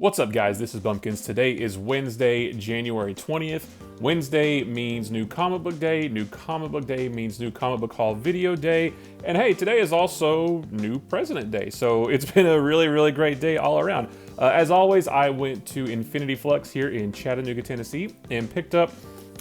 What's up, guys? This is Bumpkins. Today is Wednesday, January 20th. Wednesday means New Comic Book Day. New Comic Book Day means New Comic Book Haul Video Day. And hey, today is also New President Day. So it's been a really great day all around. As always, I went to Infinity Flux here in Chattanooga, Tennessee, and picked up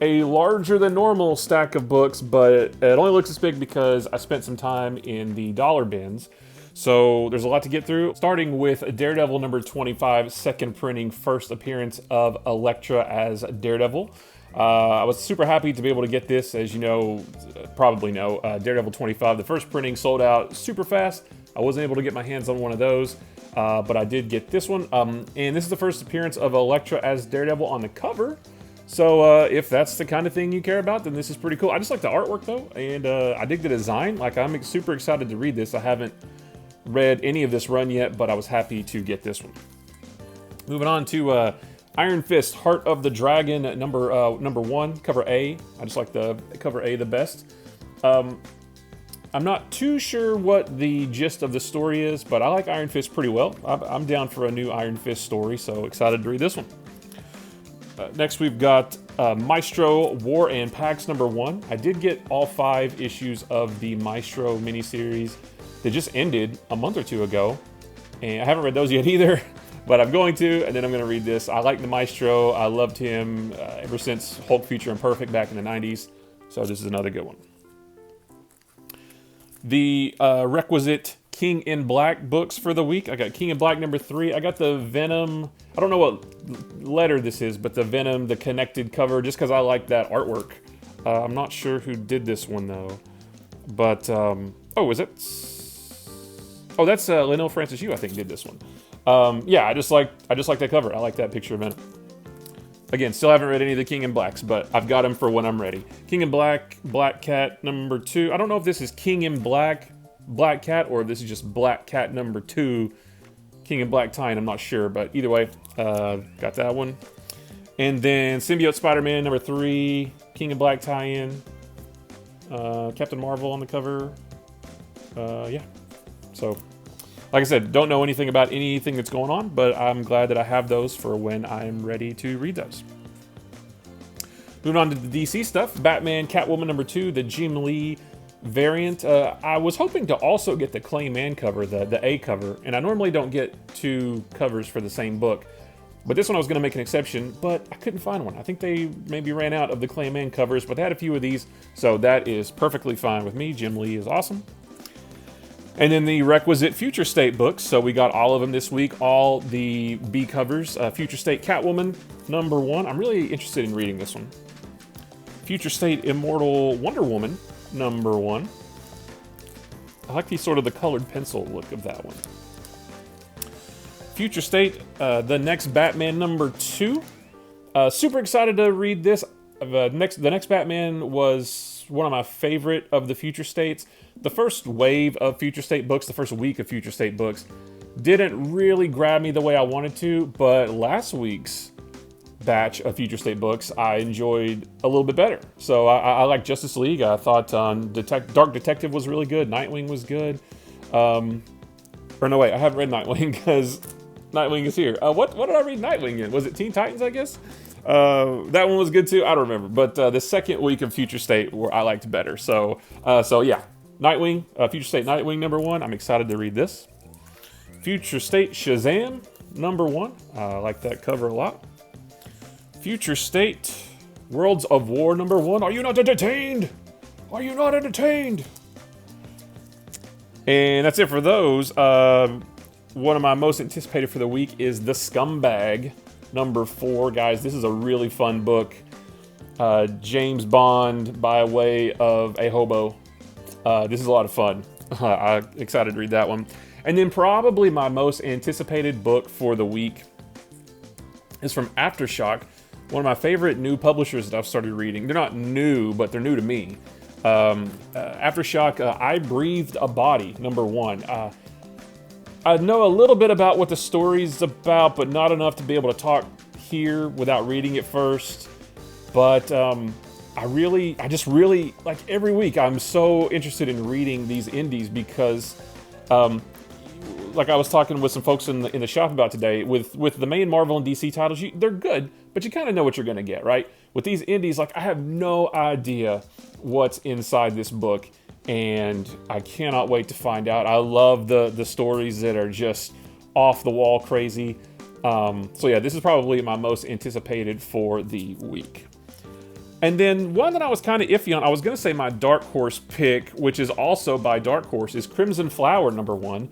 a larger than normal stack of books, but it only looks this big because I spent some time in the dollar bins. So there's a lot to get through, starting with Daredevil number 25, second printing, first appearance of Elektra as Daredevil. I was super happy to be able to get this. As you know, probably know, Daredevil 25, the first printing sold out super fast. I wasn't able to get my hands on one of those, but I did get this one. And this is the first appearance of Elektra as Daredevil on the cover. So if that's the kind of thing you care about, then this is pretty cool. I just like the artwork though, and I dig the design. Like, I'm super excited to read this. I haven't read any of this run yet, but I was happy to get this one. Moving on to Iron Fist, Heart of the Dragon, number 1, cover A. I just like the cover A the best. I'm not too sure what the gist of the story is, but I like Iron Fist pretty well. I'm down for a new Iron Fist story, so excited to read this one. Next, we've got Maestro War and Pax number 1. I did get all 5 issues of the Maestro miniseries that just ended a month or two ago, and I haven't read those yet either, but I'm going to, and then I'm going to read this. I like the Maestro. I loved him ever since Hulk Future Imperfect back in the 90s, so this is another good one. The requisite King in Black books for the week. I got King in Black number 3. I got the Venom, I don't know what letter this is, but the Venom, the connected cover, just because I like that artwork. I'm not sure who did this one though, but, oh, is it? Oh, that's Lionel Francis Yu, I think, did this one. Yeah, I just like that cover. I like that picture of Venom. Again, still haven't read any of the King in Blacks, but I've got them for when I'm ready. King in Black, Black Cat number 2. I don't know if this is King in Black, Black Cat, or if this is just Black Cat number 2, King in Black tie-in. I'm not sure, but either way, got that one. And then Symbiote Spider-Man number 3, King in Black tie-in, Captain Marvel on the cover. Yeah. So, like I said, don't know anything about anything that's going on, but I'm glad that I have those for when I'm ready to read those. Moving on to the DC stuff, Batman Catwoman number 2, the Jim Lee variant. I was hoping to also get the Clayman cover, the A cover, and I normally don't get 2 covers for the same book, but this one I was going to make an exception, but I couldn't find one. I think they maybe ran out of the Clayman covers, but they had a few of these, so that is perfectly fine with me. Jim Lee is awesome. And then the requisite Future State books. So we got all of them this week, all the B covers. Future State Catwoman, number 1. I'm really interested in reading this one. Future State Immortal Wonder Woman, number 1. I like the colored pencil look of that one. Future State, The Next Batman, number 2. Super excited to read this. The next Batman was one of my favorite of the Future States. The first wave of Future State books, the first week of Future State books, didn't really grab me the way I wanted to, but last week's batch of Future State books I enjoyed a little bit better. So I like Justice League. I thought Dark Detective was really good. Nightwing was good. Or no, wait, I haven't read Nightwing because Nightwing is here. What did I read Nightwing in? Was it Teen Titans, I guess? That one was good too. I don't remember, but the second week of Future State I liked better. So yeah, Nightwing, Future State Nightwing number 1. I'm excited to read this. Future State Shazam number 1. I like that cover a lot. Future State Worlds of War number 1. Are you not entertained? Are you not entertained? And that's it for those. One of my most anticipated for the week is The Scumbag number 4. Guys, this is a really fun book. James Bond by way of a hobo. This is a lot of fun. I'm excited to read that one. And then probably my most anticipated book for the week is from Aftershock, one of my favorite new publishers that I've started reading. They're not new, but they're new to me. Aftershock, I Breathed a Body, number 1. I know a little bit about what the story's about, but not enough to be able to talk here without reading it first. But I just really, like, every week I'm so interested in reading these indies because like I was talking with some folks in the shop about today, with the main Marvel and DC titles, they're good, but you kind of know what you're going to get, right? With these indies, like I have no idea what's inside this book, and I cannot wait to find out. I love the stories that are just off the wall crazy. So yeah, this is probably my most anticipated for the week. And then one that I was kind of iffy on, I was going to say my Dark Horse pick, which is also by Dark Horse, is Crimson Flower #1.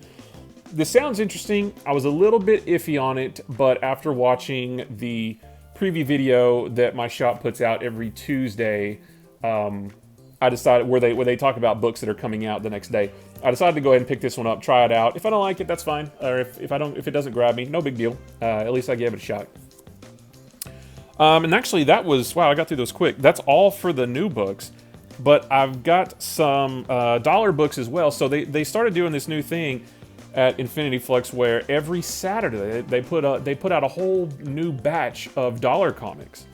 This sounds interesting. I was a little bit iffy on it, but after watching the preview video that my shop puts out every Tuesday, I decided where they talk about books that are coming out the next day. I decided to go ahead and pick this one up, try it out. If I don't like it, that's fine. Or if it doesn't grab me, no big deal. At least I gave it a shot. And actually, that was, wow, I got through those quick. That's all for the new books, but I've got some dollar books as well. So they started doing this new thing at Infinity Flux where every Saturday they put out a whole new batch of dollar comics.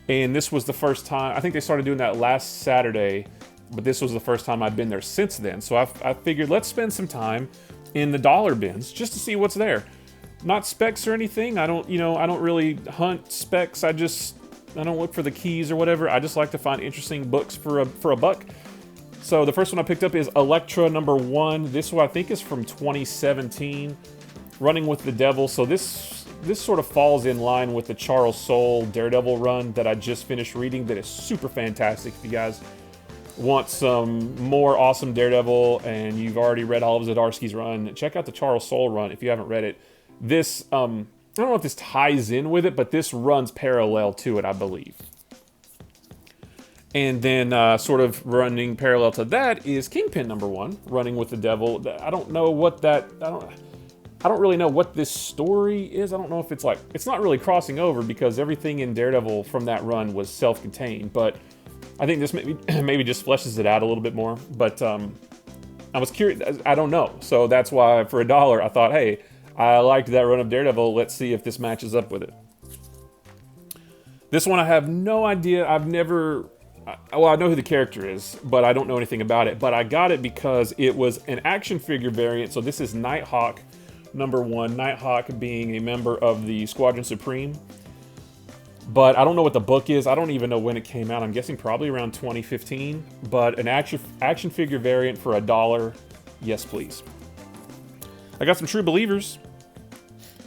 And this was the first time, I think they started doing that last Saturday, but this was the first time I'd been there since then. So I figured let's spend some time in the dollar bins just to see what's there. Not specs or anything. I don't really hunt specs. I don't look for the keys or whatever. I just like to find interesting books for a buck. So the first one I picked up is Elektra #1. This one I think is from 2017. Running with the Devil. So this sort of falls in line with the Charles Soule Daredevil run that I just finished reading. That is super fantastic. If you guys want some more awesome Daredevil and you've already read all of Zdarsky's run, check out the Charles Soule run if you haven't read it. This, I don't know if this ties in with it, but this runs parallel to it, I believe. And then sort of running parallel to that is Kingpin #1, Running with the Devil. I don't know what that, I don't really know what this story is. I don't know if it's like, it's not really crossing over because everything in Daredevil from that run was self-contained, but I think this maybe just fleshes it out a little bit more. But I was curious, I don't know. So that's why for $1, I thought, hey, I liked that run of Daredevil. Let's see if this matches up with it. This one I have no idea. I've never... Well, I know who the character is, but I don't know anything about it. But I got it because it was an action figure variant. So this is Nighthawk #1. Nighthawk being a member of the Squadron Supreme. But I don't know what the book is. I don't even know when it came out. I'm guessing probably around 2015. But an action figure variant for $1. Yes, please. I got some True Believers.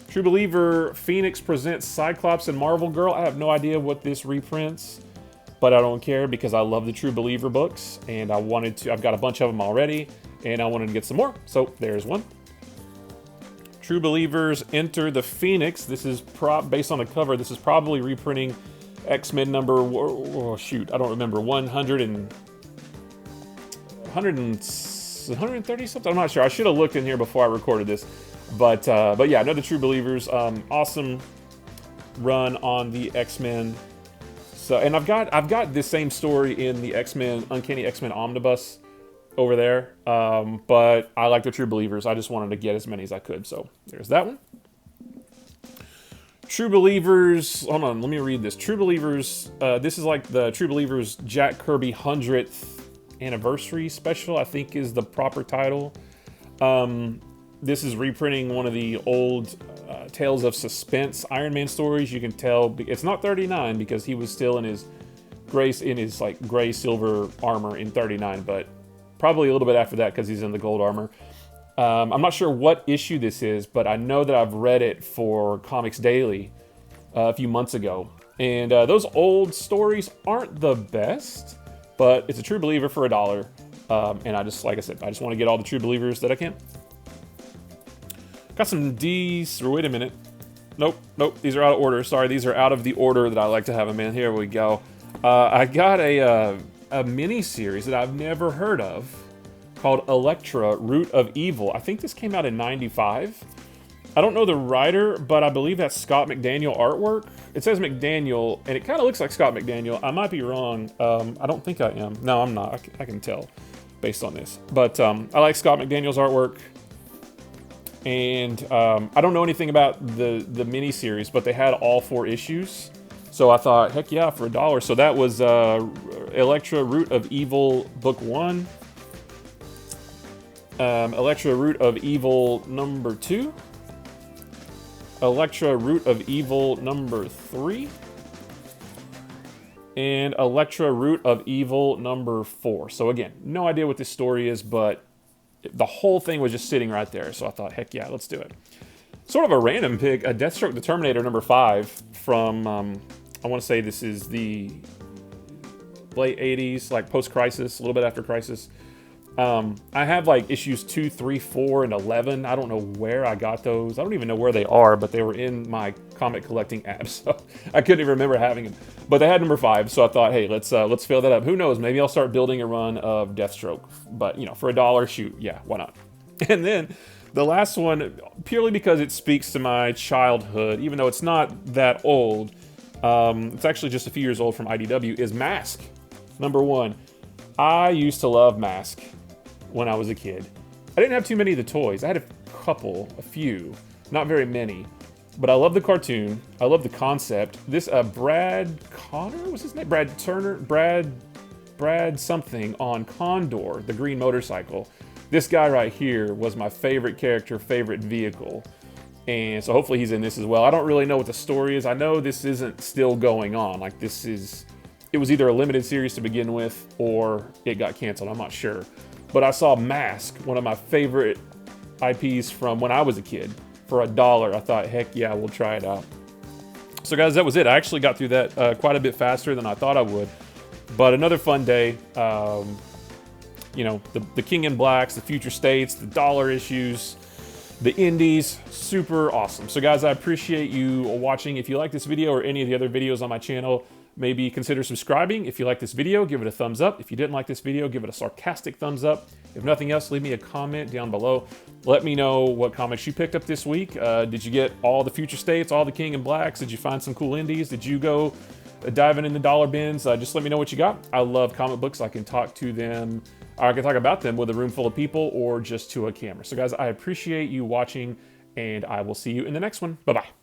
True Believer Phoenix presents Cyclops and Marvel Girl. I have no idea what this reprints, but I don't care because I love the True Believer books and I've got a bunch of them already and I wanted to get some more. So there's one. True Believers Enter the Phoenix. This is based on the cover. This is probably reprinting X-Men number, oh shoot, I don't remember, 130 something. I'm not sure. I should have looked in here before I recorded this. But yeah, another True Believers. Awesome run on the X-Men. So, and I've got this same story in the X-Men Uncanny X-Men Omnibus over there. But I like the True Believers. I just wanted to get as many as I could. So there's that one. True Believers. Hold on, let me read this. True Believers. This is like the True Believers Jack Kirby 100th anniversary special, I think is the proper title. This is reprinting one of the old Tales of Suspense Iron Man stories. You can tell it's not 39 because he was still in his like gray silver armor in 39, but probably a little bit after that because he's in the gold armor. I'm not sure what issue this is, but I know that I've read it for Comics Daily a few months ago, and those old stories aren't the best, but it's a True Believer for $1, and like I said, I just want to get all the True Believers that I can. Got some D's, or wait a minute. Nope, these are out of order. Sorry, these are out of the order that I like to have them in. Here we go. I got a mini-series that I've never heard of called Elektra, Root of Evil. I think this came out in '95. I don't know the writer, but I believe that's Scott McDaniel artwork. It says McDaniel, and it kind of looks like Scott McDaniel. I might be wrong. I don't think I am. No, I'm not. I can tell based on this. But I like Scott McDaniel's artwork. And I don't know anything about the mini-series, but they had all 4 issues. So I thought, heck yeah, for $1. So that was Elektra, Root of Evil, Book 1. Elektra Root of Evil number 2. Elektra Root of Evil number 3. And Elektra Root of Evil number 4. So again, no idea what this story is, but the whole thing was just sitting right there. So I thought, heck yeah, let's do it. Sort of a random pick, a Deathstroke the Terminator number 5 from, I want to say this is the late 80s, like post-Crisis, a little bit after Crisis. I have like issues 2, 3, 4, and 11. I don't know where I got those. I don't even know where they are, but they were in my comic collecting app, so I couldn't even remember having them. But they had number 5, so I thought, hey, let's fill that up. Who knows? Maybe I'll start building a run of Deathstroke. But you know, for $1, shoot, yeah, why not? And then the last one, purely because it speaks to my childhood, even though it's not that old. It's actually just a few years old from IDW. Is Mask number 1? I used to love Mask when I was a kid. I didn't have too many of the toys. I had a few, not very many. But I love the cartoon. I love the concept. This Brad Connor, what's his name? Brad Turner? Brad something on Condor, the green motorcycle. This guy right here was my favorite character, favorite vehicle. And so hopefully he's in this as well. I don't really know what the story is. I know this isn't still going on. Like it was either a limited series to begin with or it got canceled. I'm not sure. But I saw Mask, one of my favorite IPs from when I was a kid, for $1. I thought, heck yeah, we'll try it out. So guys, that was it. I actually got through that quite a bit faster than I thought I would. But another fun day. You know, the King in Blacks, the Future States, the dollar issues, the indies, super awesome. So guys, I appreciate you watching. If you like this video or any of the other videos on my channel, maybe consider subscribing. If you like this video, give it a thumbs up. If you didn't like this video, give it a sarcastic thumbs up. If nothing else, leave me a comment down below. Let me know what comics you picked up this week. Did you get all the Future States, all the King in Blacks? Did you find some cool indies? Did you go diving in the dollar bins? Just let me know what you got. I love comic books. I can talk to them. I can talk about them with a room full of people or just to a camera. So guys, I appreciate you watching and I will see you in the next one. Bye-bye.